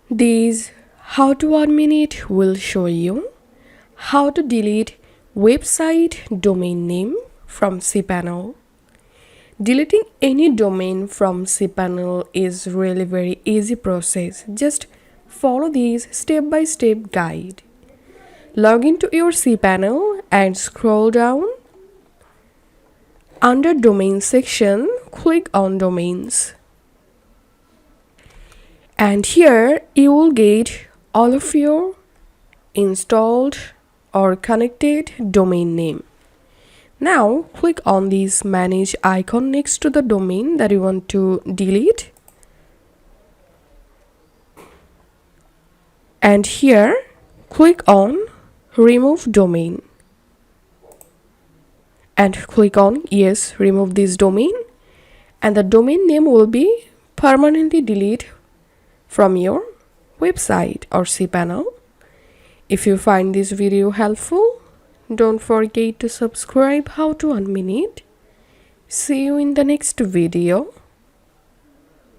This how to 1 minute will show you how to delete website domain name from cPanel. Deleting any domain from cPanel is really very easy process. Just follow this step-by-step guide. Log into your cPanel and scroll down. Under domain section, click on domains. And here you will get all of your installed or connected domain name. Now click on this manage icon next to the domain that you want to delete. And here click on remove domain. And click on yes, remove this domain. And the domain name will be permanently deleted from your website or cPanel. If you find this video helpful, don't forget to subscribe how to 1 minute. See you in the next video.